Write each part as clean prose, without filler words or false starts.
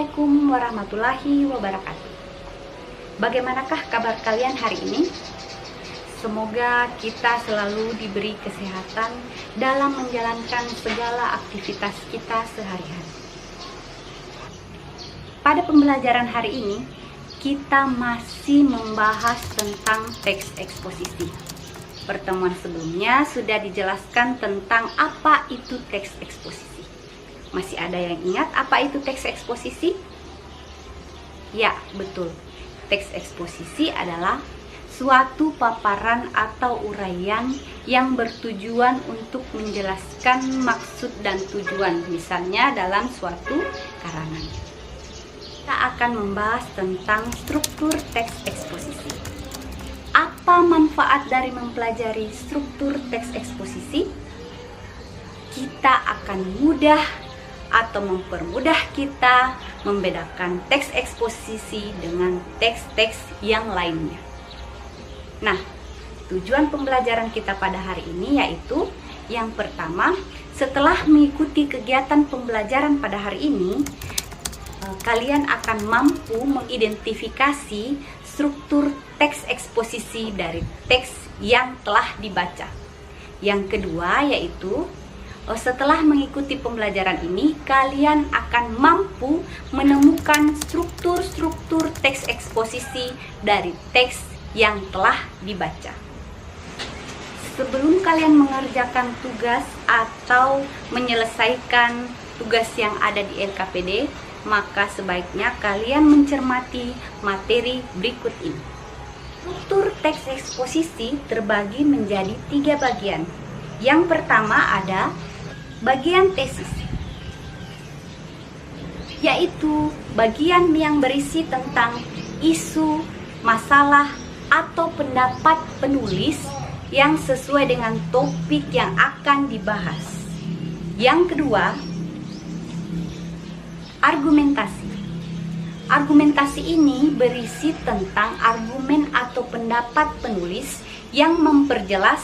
Assalamualaikum warahmatullahi wabarakatuh. Bagaimanakah kabar kalian hari ini? Semoga kita selalu diberi kesehatan dalam menjalankan segala aktivitas kita sehari-hari. Pada pembelajaran hari ini, kita masih membahas tentang teks eksposisi. Pertemuan sebelumnya sudah dijelaskan tentang apa itu teks eksposisi. Masih ada yang ingat apa itu teks eksposisi? Ya, betul. Teks eksposisi adalah suatu paparan atau uraian yang bertujuan untuk menjelaskan maksud dan tujuan, misalnya dalam suatu karangan. Kita akan membahas tentang struktur teks eksposisi. Apa manfaat dari mempelajari struktur teks eksposisi? Kita akan mudah atau mempermudah kita membedakan teks eksposisi dengan teks-teks yang lainnya. Nah, tujuan pembelajaran kita pada hari ini yaitu yang pertama, setelah mengikuti kegiatan pembelajaran pada hari ini, kalian akan mampu mengidentifikasi struktur teks eksposisi dari teks yang telah dibaca. Yang kedua yaitu setelah mengikuti pembelajaran ini, kalian akan mampu menemukan struktur-struktur teks eksposisi dari teks yang telah dibaca. Sebelum kalian mengerjakan tugas atau menyelesaikan tugas yang ada di LKPD, maka sebaiknya kalian mencermati materi berikut ini. Struktur teks eksposisi terbagi menjadi 3 bagian. Yang pertama ada bagian tesis, yaitu bagian yang berisi tentang isu, masalah, atau pendapat penulis yang sesuai dengan topik yang akan dibahas. Yang kedua, argumentasi. Argumentasi ini berisi tentang argumen atau pendapat penulis yang memperjelas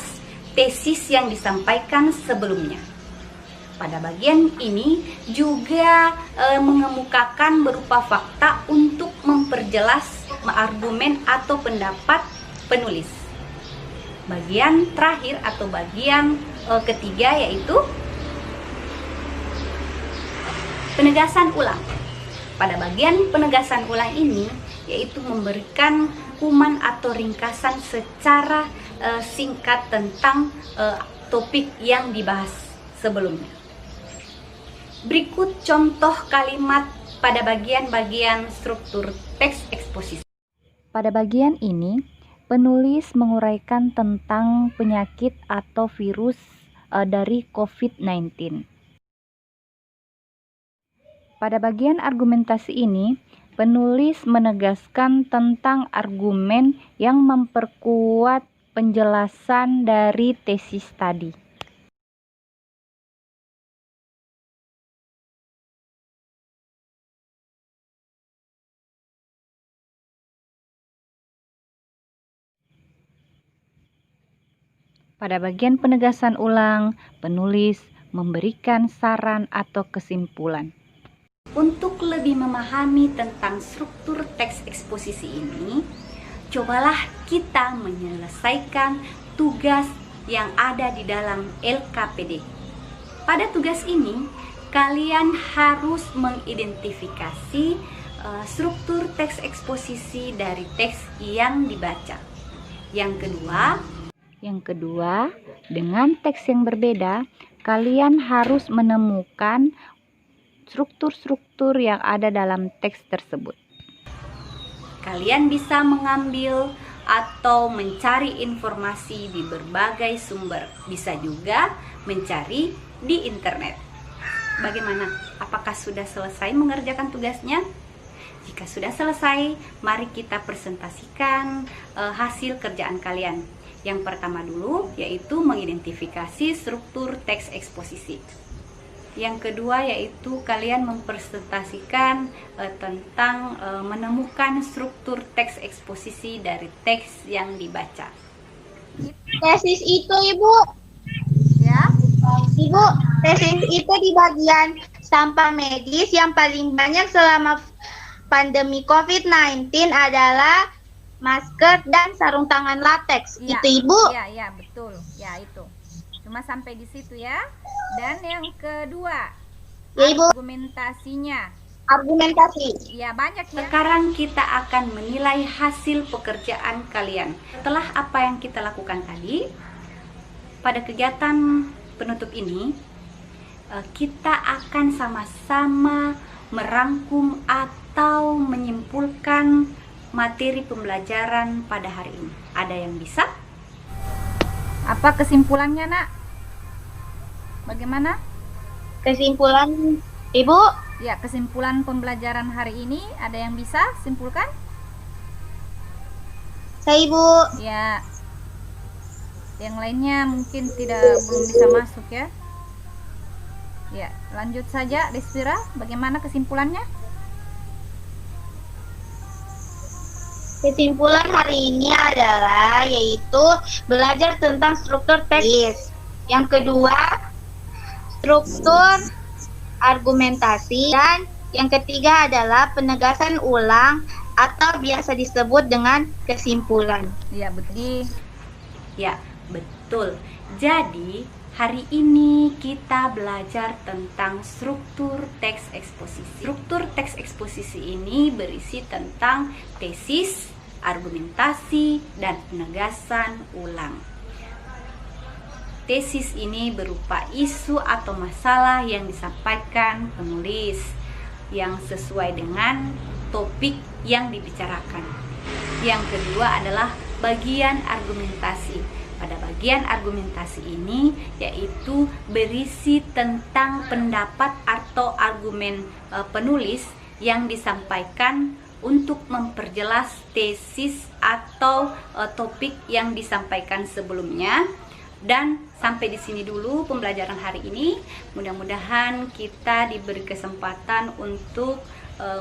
tesis yang disampaikan sebelumnya. Pada bagian ini juga mengemukakan berupa fakta untuk memperjelas argumen atau pendapat penulis. Bagian terakhir atau bagian ketiga yaitu penegasan ulang. Pada bagian penegasan ulang ini yaitu memberikan kuman atau ringkasan secara singkat tentang topik yang dibahas sebelumnya. Berikut contoh kalimat pada bagian-bagian struktur teks eksposisi. Pada bagian ini, penulis menguraikan tentang penyakit atau virus dari COVID-19. Pada bagian argumentasi ini, penulis menegaskan tentang argumen yang memperkuat penjelasan dari tesis tadi. Pada bagian penegasan ulang, penulis memberikan saran atau kesimpulan. Untuk lebih memahami tentang struktur teks eksposisi ini, cobalah kita menyelesaikan tugas yang ada di dalam LKPD. Pada tugas ini, kalian harus mengidentifikasi struktur teks eksposisi dari teks yang dibaca. Yang kedua, dengan teks yang berbeda, kalian harus menemukan struktur-struktur yang ada dalam teks tersebut. Kalian bisa mengambil atau mencari informasi di berbagai sumber. Bisa juga mencari di internet. Bagaimana? Apakah sudah selesai mengerjakan tugasnya? Jika sudah selesai, mari kita presentasikan hasil kerjaan kalian. Yang pertama dulu yaitu mengidentifikasi struktur teks eksposisi. Yang kedua yaitu kalian mempresentasikan tentang menemukan struktur teks eksposisi dari teks yang dibaca. Tesis itu, Ibu. Ya, Ibu, tesis itu di bagian Sampah medis yang paling banyak selama pandemi COVID-19 adalah masker dan sarung tangan latex. Ya, Itu Ibu. Ya, betul. Ya, itu. Cuma sampai di situ ya. Dan yang kedua, Ya, Ibu. argumentasinya. Argumentasi. Ya, banyak ya. Sekarang kita akan menilai hasil pekerjaan kalian. Setelah apa yang kita lakukan tadi, pada kegiatan penutup ini, kita akan sama-sama merangkum atau menyimpulkan materi pembelajaran pada hari ini. Ada yang bisa? Apa kesimpulannya, Nak? Bagaimana? Kesimpulan Ibu. Ya, kesimpulan pembelajaran hari ini ada yang bisa simpulkan? Saya Ibu. Ya. Yang lainnya mungkin belum bisa masuk ya. Ya, lanjut saja Desvira, bagaimana kesimpulannya? Kesimpulan hari ini adalah yaitu belajar tentang struktur teks. Yang kedua, struktur argumentasi, dan yang ketiga adalah penegasan ulang atau biasa disebut dengan kesimpulan. Ya, betul. Ya, betul. Jadi, hari ini kita belajar tentang struktur teks eksposisi. Struktur teks eksposisi ini berisi tentang tesis, argumentasi, dan penegasan ulang. Tesis ini berupa isu atau masalah yang disampaikan penulis yang sesuai dengan topik yang dibicarakan. Yang kedua adalah bagian argumentasi. Pada bagian argumentasi ini yaitu berisi tentang pendapat atau argumen penulis yang disampaikan untuk memperjelas tesis atau topik yang disampaikan sebelumnya. Dan sampai di sini dulu pembelajaran hari ini. Mudah-mudahan kita diberi kesempatan untuk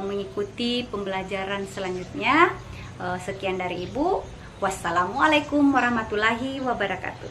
mengikuti pembelajaran selanjutnya. Sekian dari Ibu. Wassalamualaikum warahmatullahi wabarakatuh.